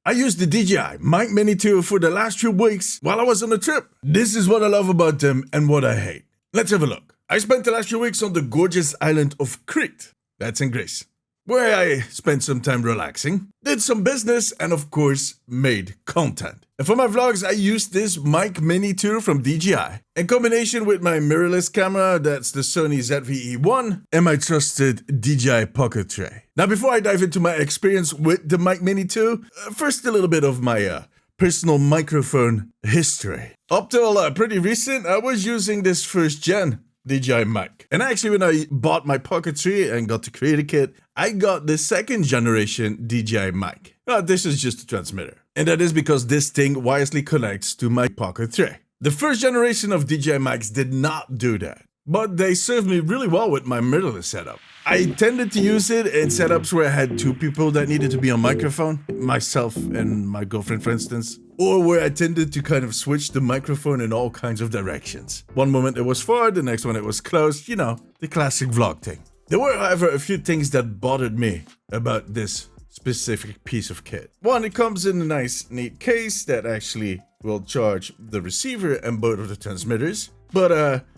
I used the DJI Mic Mini 2 for the last few weeks while I was on a trip. This is what I love about them and what I hate. Let's have a look. I spent the last few weeks on the gorgeous island of Crete. That's in Greece, where I spent some time relaxing, did some business, and of course, made content. And for my vlogs, I used this Mic Mini 2 from DJI, in combination with my mirrorless camera, that's the Sony ZV-E1, and my trusted DJI Pocket Tray. Now, before I dive into my experience with the Mic Mini 2, first a little bit of my personal microphone history. Up till pretty recent, I was using this first gen DJI mic. And actually, when I bought my Pocket 3 and got the Creator Kit, I got the second generation DJI mic. This is just a transmitter. And that is because this thing wirelessly connects to my Pocket 3. The first generation of DJI mics did not do that, but they served me really well with my mirrorless setup. I tended to use it in setups where I had two people that needed to be on microphone, myself and my girlfriend, for instance, or where I tended to kind of switch the microphone in all kinds of directions. One moment it was far, the next one it was close, you know, the classic vlog thing. There were, however, a few things that bothered me about this specific piece of kit. One, it comes in a nice, neat case that actually will charge the receiver and both of the transmitters. But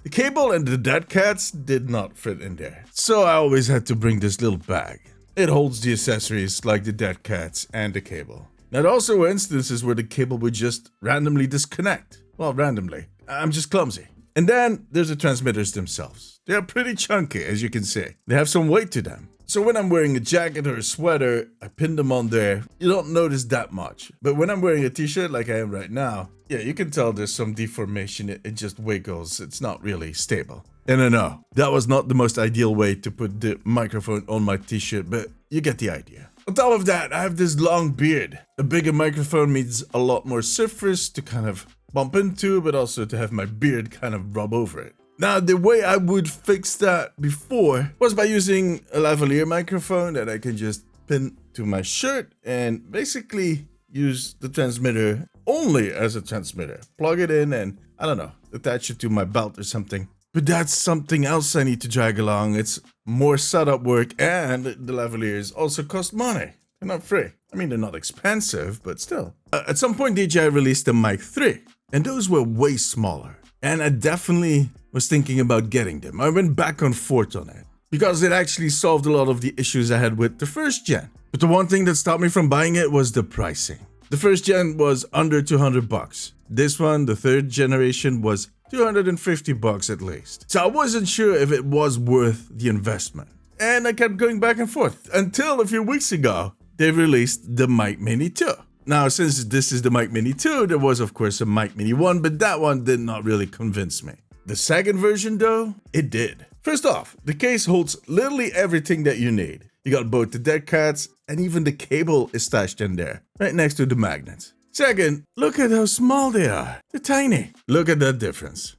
the cable and the dead cats did not fit in there. So I always had to bring this little bag. It holds the accessories like the dead cats and the cable. Now, there are also instances where the cable would just randomly disconnect. Well, randomly. I'm just clumsy. And then there's the transmitters themselves. They are pretty chunky, as you can see. They have some weight to them. So when I'm wearing a jacket or a sweater, I pin them on there. You don't notice that much. But when I'm wearing a t-shirt like I am right now, yeah, you can tell there's some deformation. It just wiggles. It's not really stable. And I know, that was not the most ideal way to put the microphone on my t-shirt, but you get the idea. On top of that, I have this long beard. A bigger microphone means a lot more surface to kind of bump into, but also to have my beard kind of rub over it. Now, the way I would fix that before was by using a lavalier microphone that I can just pin to my shirt and basically use the transmitter only as a transmitter. Plug it in and, I don't know, attach it to my belt or something. But that's something else I need to drag along. It's more setup work, and the lavaliers also cost money. They're not free. I mean, they're not expensive, but still. At some point, DJI released the Mic 3, and those were way smaller. And I definitely was thinking about getting them. I went back and forth on it because it actually solved a lot of the issues I had with the first gen. But the one thing that stopped me from buying it was the pricing. The first gen was under 200 bucks. This one, the third generation, was 250 bucks at least. So I wasn't sure if it was worth the investment. And I kept going back and forth until a few weeks ago, they released the Mic Mini 2. Now, since this is the Mic Mini 2, there was of course a Mic Mini 1, but that one did not really convince me. The second version though, it did. First off, the case holds literally everything that you need. You got both the dead cats and even the cable is stashed in there, right next to the magnets. Second, look at how small they are. They're tiny. Look at that difference.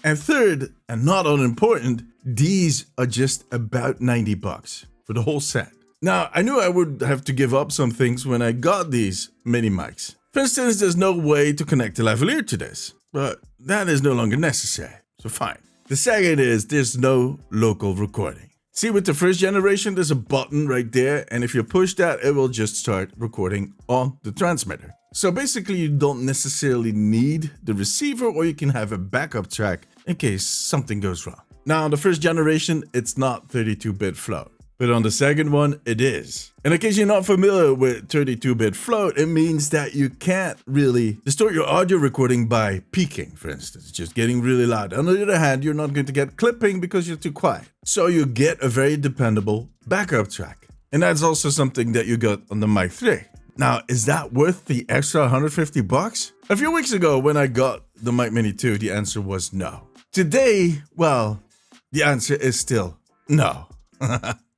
And third, and not unimportant, these are just about 90 bucks for the whole set. Now, I knew I would have to give up some things when I got these mini mics. For instance, there's no way to connect the lavalier to this, but that is no longer necessary, so fine. The second is there's no local recording. See, with the first generation, there's a button right there, and if you push that, it will just start recording on the transmitter. So basically, you don't necessarily need the receiver, or you can have a backup track in case something goes wrong. Now, on the first generation, it's not 32-bit float. But on the second one, it is. And in case you're not familiar with 32-bit float, it means that you can't really distort your audio recording by peaking, for instance, just getting really loud. On the other hand, you're not going to get clipping because you're too quiet. So you get a very dependable backup track. And that's also something that you got on the Mic 3. Now, is that worth the extra 150 bucks? A few weeks ago, when I got the Mic Mini 2, the answer was no. Today, well, the answer is still no.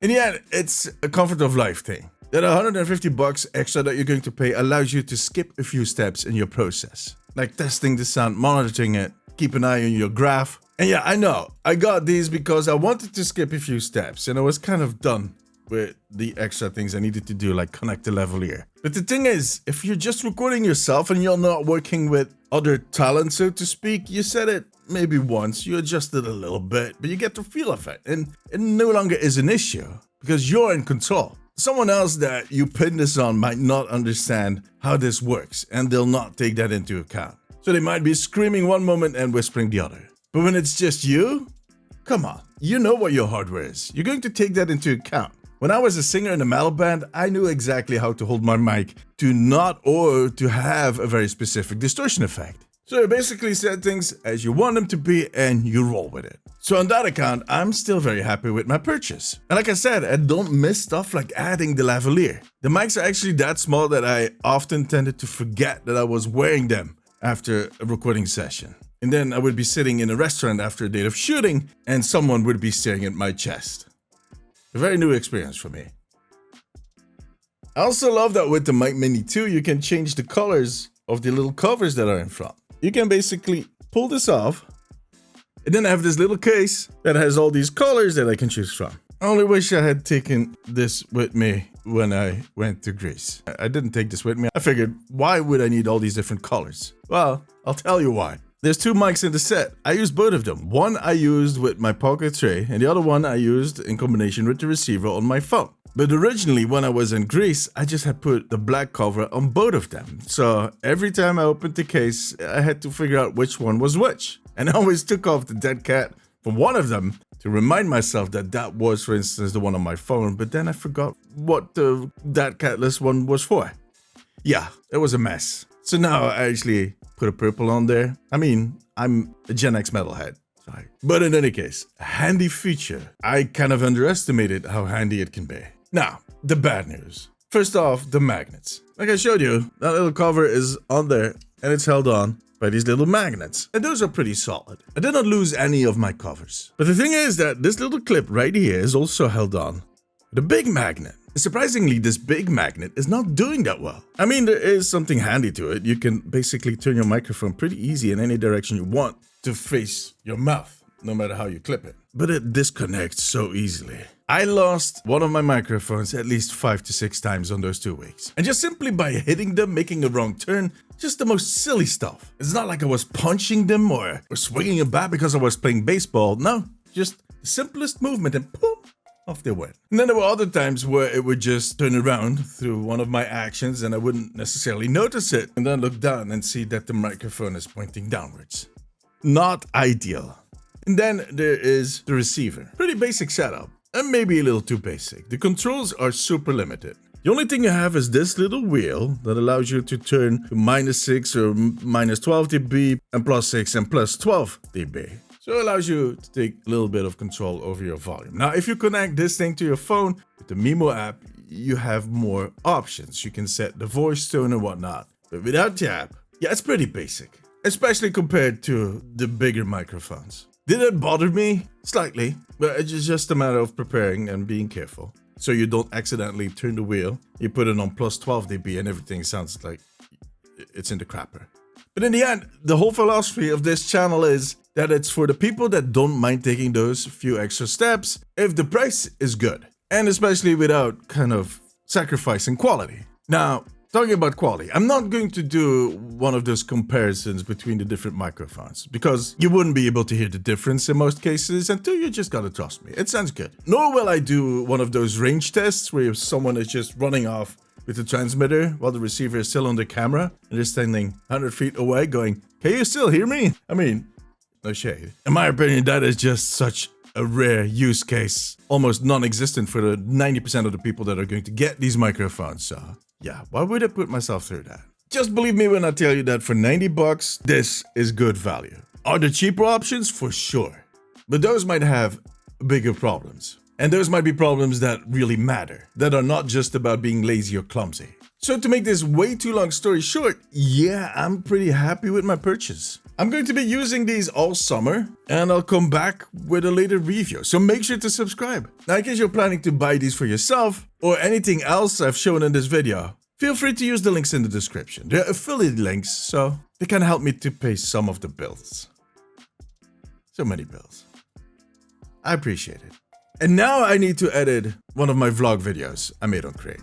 In the end, it's a comfort of life thing. That 150 bucks extra that you're going to pay allows you to skip a few steps in your process. Like testing the sound, monitoring it, keep an eye on your graph. And yeah, I know, I got these because I wanted to skip a few steps and I was kind of done with the extra things I needed to do, like connect the lavalier. But the thing is, if you're just recording yourself and you're not working with other talent, so to speak, you set it maybe once, you adjust it a little bit, but you get the feel of it. And it no longer is an issue because you're in control. someone else that you pin this on might not understand how this works, and they'll not take that into account. So they might be screaming one moment and whispering the other. But when it's just you, come on, you know what your hardware is. You're going to take that into account. When I was a singer in a metal band, I knew exactly how to hold my mic to not or to have a very specific distortion effect. So you basically set things as you want them to be and you roll with it. So on that account, I'm still very happy with my purchase. And like I said, I don't miss stuff like adding the lavalier. The mics are actually that small that I often tended to forget that I was wearing them after a recording session. And then I would be sitting in a restaurant after a day of shooting and someone would be staring at my chest. A very new experience for me. I also love that with the Mic Mini 2, you can change the colors of the little covers that are in front. You can basically pull this off, and then I have this little case that has all these colors that I can choose from. I only wish I had taken this with me when I went to Greece. I didn't take this with me. I figured, why would I need all these different colors? Well, I'll tell you why. There's two mics in the set. I used both of them. One I used with my pocket tray, and the other one I used in combination with the receiver on my phone. But originally, when I was in Greece, I just had put the black cover on both of them. So every time I opened the case, I had to figure out which one was which. And I always took off the dead cat from one of them to remind myself that that was, for instance, the one on my phone. But then I forgot what the dead catless one was for. Yeah, it was a mess. So now I actually put a purple on there. I mean, I'm a Gen X metalhead. Sorry. But in any case, a handy feature. I kind of underestimated how handy it can be. Now, the bad news. First off, the magnets. Like I showed you, that little cover is on there and it's held on by these little magnets. And those are pretty solid. I did not lose any of my covers. But the thing is that this little clip right here is also held on with a big magnet. Surprisingly, this big magnet is not doing that well. I mean, there is something handy to it. You can basically turn your microphone pretty easy in any direction you want to face your mouth, no matter how you clip it. But it disconnects so easily. I lost one of my microphones at least 5 to 6 times on those 2 weeks. And just simply by hitting them, making a wrong turn, just the most silly stuff. It's not like I was punching them or swinging a bat because I was playing baseball. No, just the simplest movement and poof, off they went. And then there were other times where it would just turn around through one of my actions and I wouldn't necessarily notice it and then look down and see that the microphone is pointing downwards. Not ideal. And then there is the receiver. Pretty basic setup. And maybe a little too basic. The controls are super limited. The only thing you have is this little wheel that allows you to turn to -6 or -12 dB and +6 and +12 dB. So it allows you to take a little bit of control over your volume. Now, if you connect this thing to your phone with the Mimo app, you have more options. You can set the voice tone and whatnot. But without the app, yeah, it's pretty basic. Especially compared to the bigger microphones. Did it bother me? Slightly, but it's just a matter of preparing and being careful. So you don't accidentally turn the wheel, you put it on +12 dB and everything sounds like it's in the crapper. But in the end, the whole philosophy of this channel is that it's for the people that don't mind taking those few extra steps if the price is good. And especially without kind of sacrificing quality. Now, talking about quality, I'm not going to do one of those comparisons between the different microphones because you wouldn't be able to hear the difference in most cases until you just gotta trust me. It sounds good. Nor will I do one of those range tests where someone is just running off with the transmitter while the receiver is still on the camera and they're standing 100 feet away going, "Can you still hear me?" I mean, no shade. In my opinion, that is just such a rare use case, almost non-existent for the 90% of the people that are going to get these microphones. So yeah, why would I put myself through that? Just believe me when I tell you that for 90 bucks, this is good value. Are there cheaper options? For sure. But those might have bigger problems. And those might be problems that really matter, that are not just about being lazy or clumsy. So to make this way too long story short, yeah, I'm pretty happy with my purchase. I'm going to be using these all summer, and I'll come back with a later review, so make sure to subscribe. Now, in case you're planning to buy these for yourself, or anything else I've shown in this video, feel free to use the links in the description. They're affiliate links, so they can help me to pay some of the bills. So many bills. I appreciate it. And now I need to edit one of my vlog videos I made on Crete.